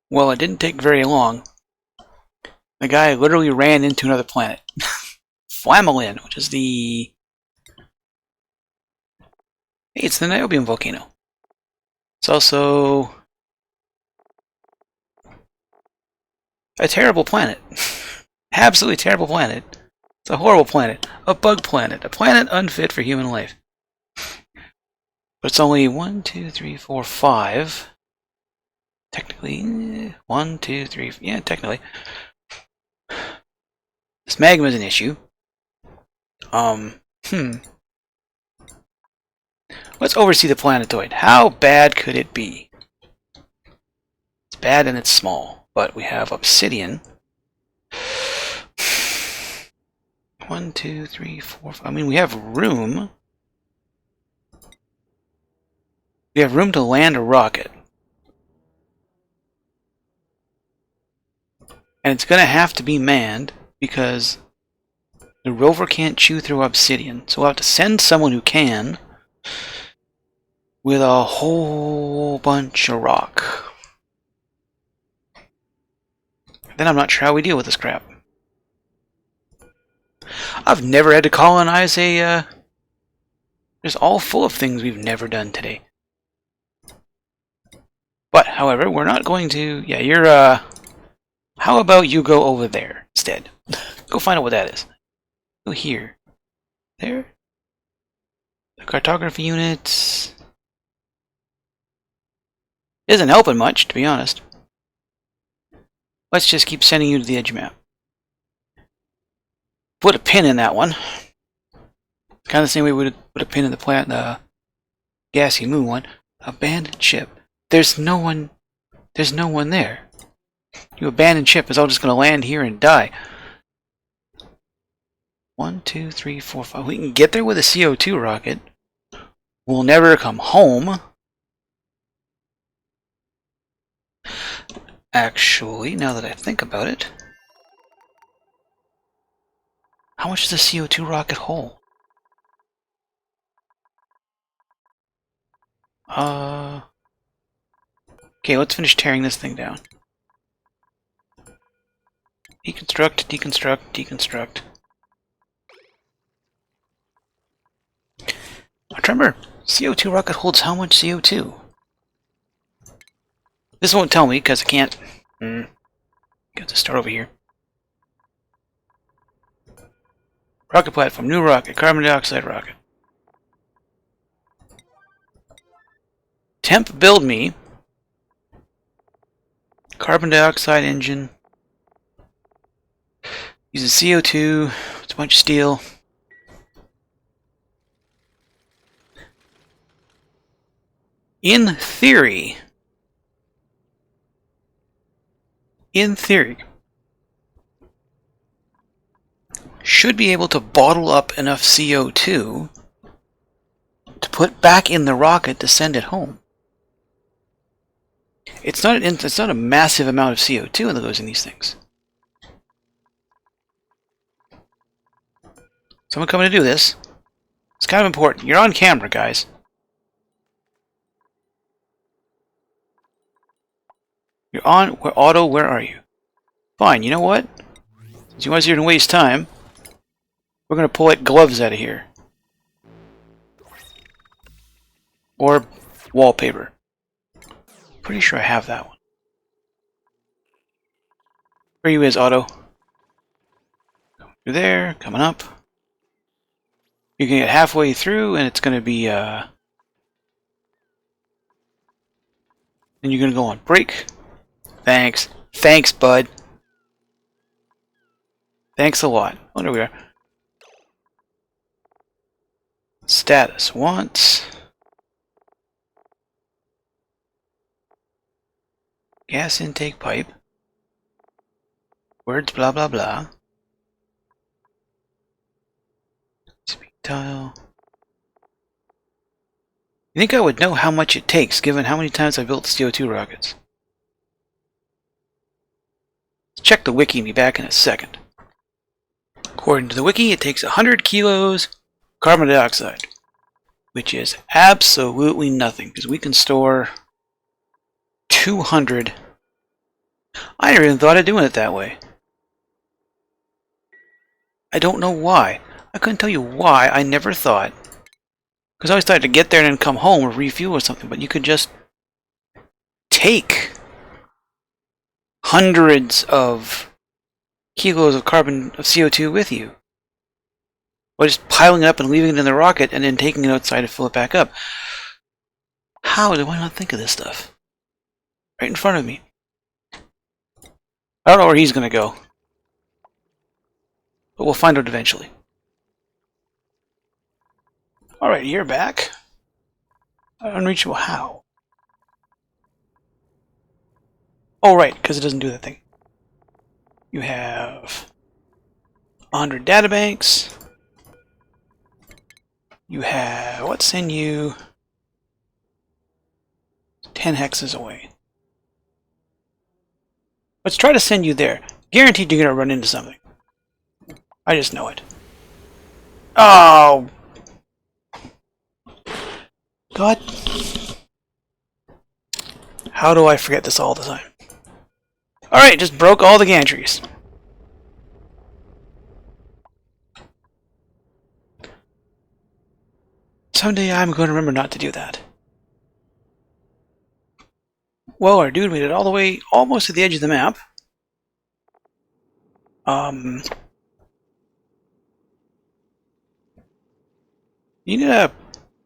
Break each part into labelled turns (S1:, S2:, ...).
S1: Well, it didn't take very long. The guy literally ran into another planet. Flamelin, which is the... Hey, it's the Niobium volcano. It's also... a terrible planet. Absolutely terrible planet. It's a horrible planet. A bug planet. A planet unfit for human life. But it's only 1, 2, 3, 4, 5. Technically, 1, 2, 3, yeah, technically. This magma is an issue. Let's oversee the planetoid. How bad could it be? It's bad and it's small, but we have obsidian. 1, 2, 3, 4, 5. I mean, we have room. We have room to land a rocket. And it's going to have to be manned because the rover can't chew through obsidian. So we'll have to send someone who can with a whole bunch of rock. Then I'm not sure how we deal with this crap. I've never had to colonize a... It's all full of things we've never done today. But, however, we're not going to... Yeah, you're, how about you go over there instead? Go find out what that is. Go here. There. The cartography units... Isn't helping much, to be honest. Let's just keep sending you to the edge map. Put a pin in that one. Kind of the same way we would put a pin in the gassy moon one. Abandoned ship. There's no one there. Your abandoned ship is all just going to land here and die. 1, 2, 3, 4, 5. We can get there with a CO2 rocket. We'll never come home. Actually, now that I think about it, how much does a CO2 rocket hold? Okay, let's finish tearing this thing down. Deconstruct, deconstruct, deconstruct. Remember, CO2 rocket holds how much CO2? This won't tell me because I can't. Got to start over here. Rocket platform, new rocket, carbon dioxide rocket. Temp build me. Carbon dioxide engine. Uses CO2. It's a bunch of steel. In theory, should be able to bottle up enough CO2 to put back in the rocket to send it home. It's not a massive amount of CO2 that goes in these things. Someone coming to do this. It's kind of important. You're on camera, guys. You're on. Otto, where are you? Fine, you know what? Since you want to waste time, we're going to pull like gloves out of here. Or wallpaper. Pretty sure I have that one. Where you is, Otto? Through there, coming up. You're going to get halfway through, and it's going to be, and you're going to go on break. Thanks. Thanks, bud. Thanks a lot. Oh, there we are. Status wants. Gas intake pipe. Words blah blah blah. Speed tile. You think I would know how much it takes given how many times I built CO2 rockets? Let's check the wiki and be back in a second. According to the wiki, it takes 100 kilos carbon dioxide, which is absolutely nothing because we can store 200 I never even thought of doing it that way. I don't know why. I couldn't tell you why I never thought. Because I always thought to get there and then come home or refuel or something, but you could just take hundreds of kilos of CO2 with you. Or just piling it up and leaving it in the rocket and then taking it outside to fill it back up. How do I not think of this stuff? Right in front of me. I don't know where he's going to go. But we'll find out eventually. Alright, you're back. Unreachable how? Oh, right, because it doesn't do that thing. You have 100 databanks. You have, let's send you 10 hexes away. Let's try to send you there. Guaranteed you're going to run into something. I just know it. Oh! God. How do I forget this all the time? Alright, just broke all the gantries. Someday I'm going to remember not to do that. Well, our dude made it all the way almost to the edge of the map. You need a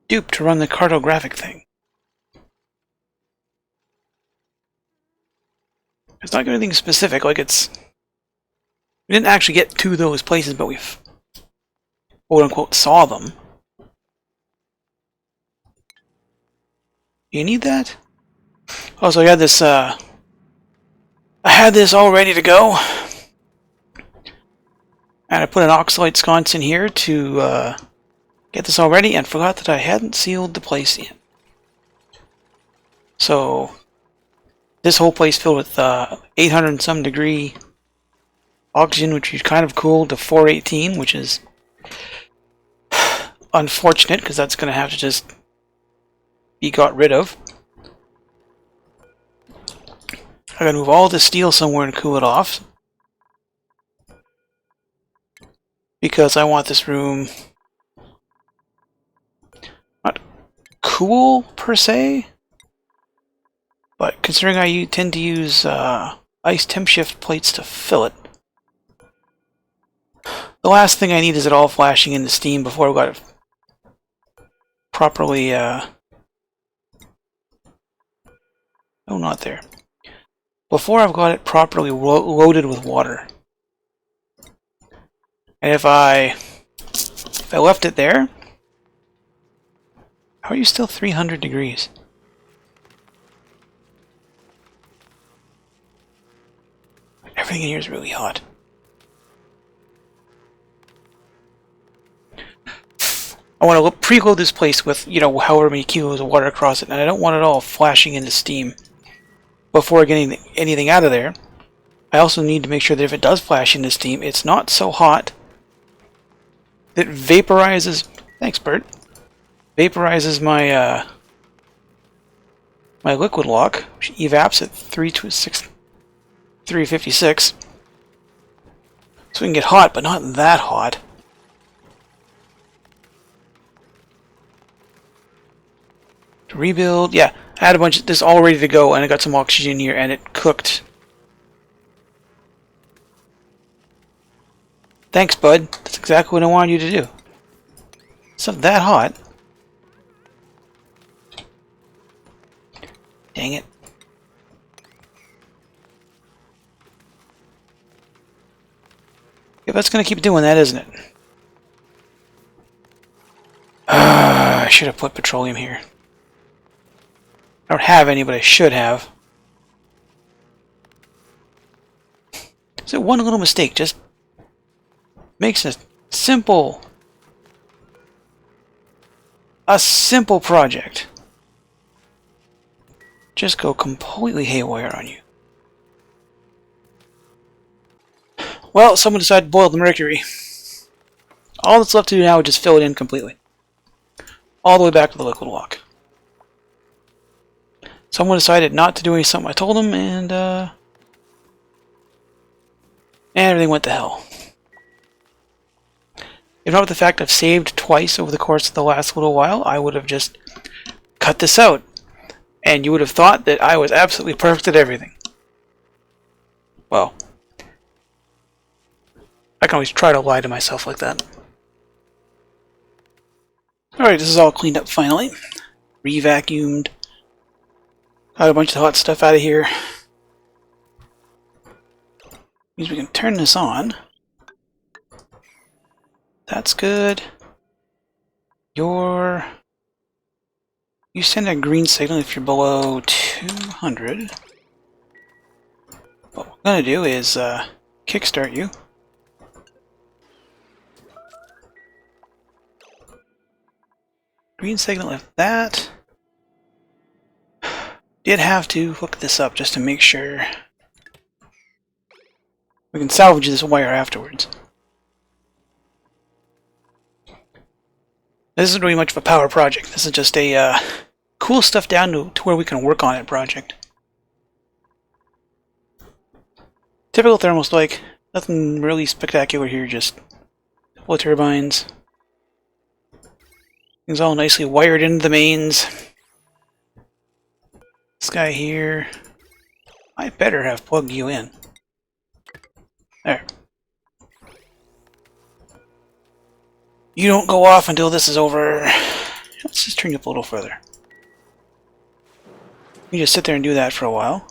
S1: dupe to run the cartographic thing. It's not going to be anything specific, like it's... We didn't actually get to those places, but we've quote-unquote saw them. You need that? Oh, so I had this, I had this all ready to go. And I put an oxalite sconce in here to get this all ready and forgot that I hadn't sealed the place in. So this whole place filled with 800 and some degree oxygen, which is kind of cooled to 418, which is unfortunate because that's going to have to just be got rid of. I gotta move all this steel somewhere and cool it off. Because I want this room not cool per se, but considering I tend to use ice temp shift plates to fill it, the last thing I need is it all flashing into steam before I've got it properly oh, not there. Before I've got it properly loaded with water. And if I left it there, how are you still 300 degrees? Everything in here is really hot. I want to preload this place with, you know, however many kilos of water across it, and I don't want it all flashing into steam before getting anything out of there. I also need to make sure that if it does flash into steam, it's not so hot that vaporizes. Thanks, Bert. Vaporizes my my liquid lock, which evaps at 356. So we can get hot, but not that hot. To rebuild, yeah. I had a bunch of this all ready to go, and I got some oxygen here, and it cooked. Thanks, bud. That's exactly what I wanted you to do. It's not that hot. Dang it. Yeah, that's gonna keep doing that, isn't it? I should have put petroleum here. I don't have any, but I should have. So one little mistake just makes a simple project just go completely haywire on you. Well, someone decided to boil the mercury. All that's left to do now is just fill it in completely. All the way back to the liquid lock. Someone decided not to do something I told them, and And everything went to hell. If not with the fact I've saved twice over the course of the last little while, I would have just cut this out. And you would have thought that I was absolutely perfect at everything. Well, I can always try to lie to myself like that. Alright, this is all cleaned up finally. Re-vacuumed. Got a bunch of the hot stuff out of here. Means we can turn this on. That's good. You send a green signal if you're below 200. What we're going to do is kickstart you. Green signal if that. Did have to hook this up just to make sure we can salvage this wire afterwards. This isn't really much of a power project. This is just a cool stuff down to where we can work on it project. Typical thermal strike. Nothing really spectacular here, just a couple of turbines. Things all nicely wired into the mains. This guy here, I better have plugged you in. There. You don't go off until this is over. Let's just turn you up a little further. You just sit there and do that for a while.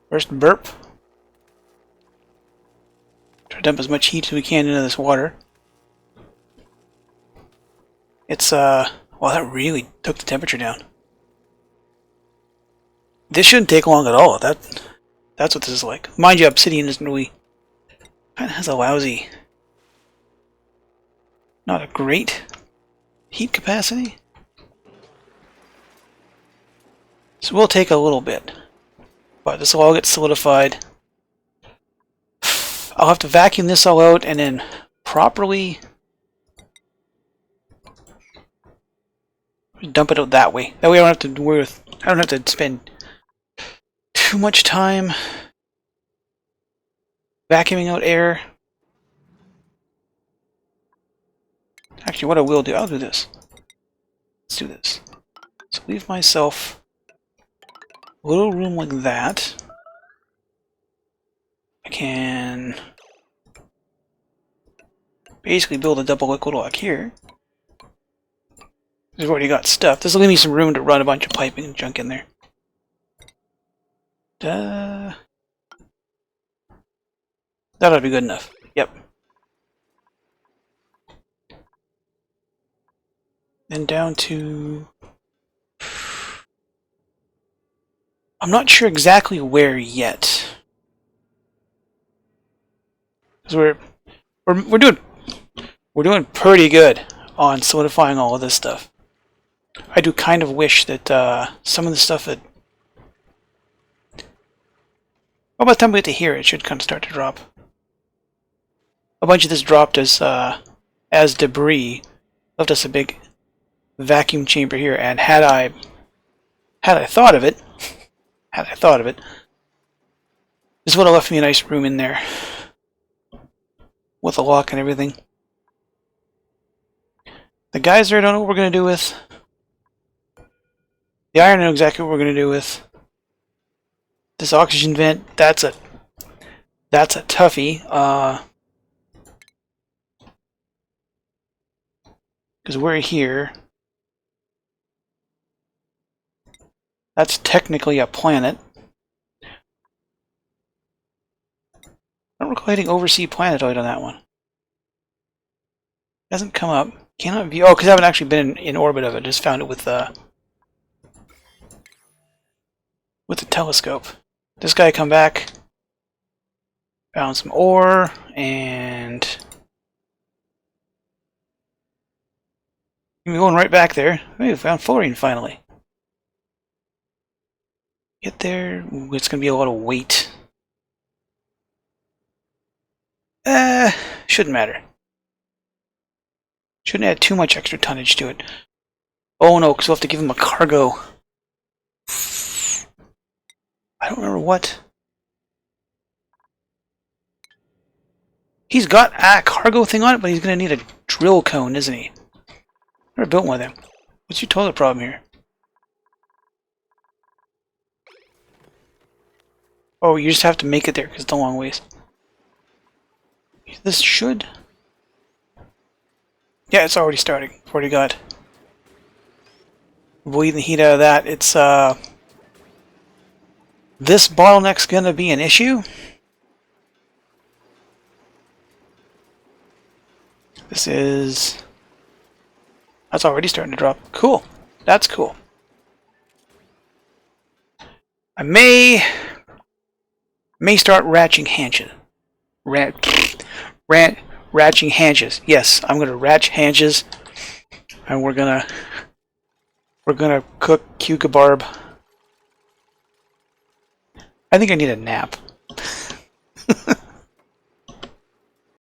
S1: First burp. Try to dump as much heat as we can into this water. It's wow, that really took the temperature down. This shouldn't take long at all. That's what this is like. Mind you, obsidian isn't really, kind of has a lousy, not a great heat capacity. So we'll take a little bit, but this will all get solidified. I'll have to vacuum this all out and then properly dump it out that way. That way I don't have to worry with, I don't have to spend too much time vacuuming out air. Actually, what I will do, I'll do this. Let's do this. So leave myself a little room like that. I can basically build a double liquid lock here. We've already got stuff. This will give me some room to run a bunch of piping and junk in there. That ought to be good enough. Yep. Then down to... I'm not sure exactly where yet. Because we're doing pretty good on solidifying all of this stuff. I do kind of wish that some of the stuff that... Well, by the time we get to here, it should kind of start to drop. A bunch of this dropped as debris, left us a big vacuum chamber here. And had I thought of it, this would have left me a nice room in there with a lock and everything. The geyser, I don't know what we're gonna do with. The iron, I know exactly what we're gonna do with. This oxygen vent, that's a toughie. Because we're here. That's technically a planet. I don't recall hitting oversee planetoid on that one. Hasn't come up. Cannot view. Oh, because I haven't actually been in orbit of it. Just found it with the telescope. This guy come back. Found some ore and we're going right back there. Hey, we found fluorine finally. Get there. Ooh, it's gonna be a lot of weight. Shouldn't matter. Shouldn't add too much extra tonnage to it. Oh no, because we'll have to give him a cargo. I don't remember what. He's got a cargo thing on it, but he's gonna need a drill cone, isn't he? Never built one of them. What's your toilet problem here? Oh, you just have to make it there because it's a long ways. This should... Yeah, it's already starting. Already got... Bleeding the heat out of that. It's, this bottleneck's gonna be an issue. This is... That's already starting to drop. Cool. That's cool. I may start ratching hanches. Ratching hanches. Yes, I'm gonna ratch hanches, and we're gonna cook cucabarb. I think I need a nap.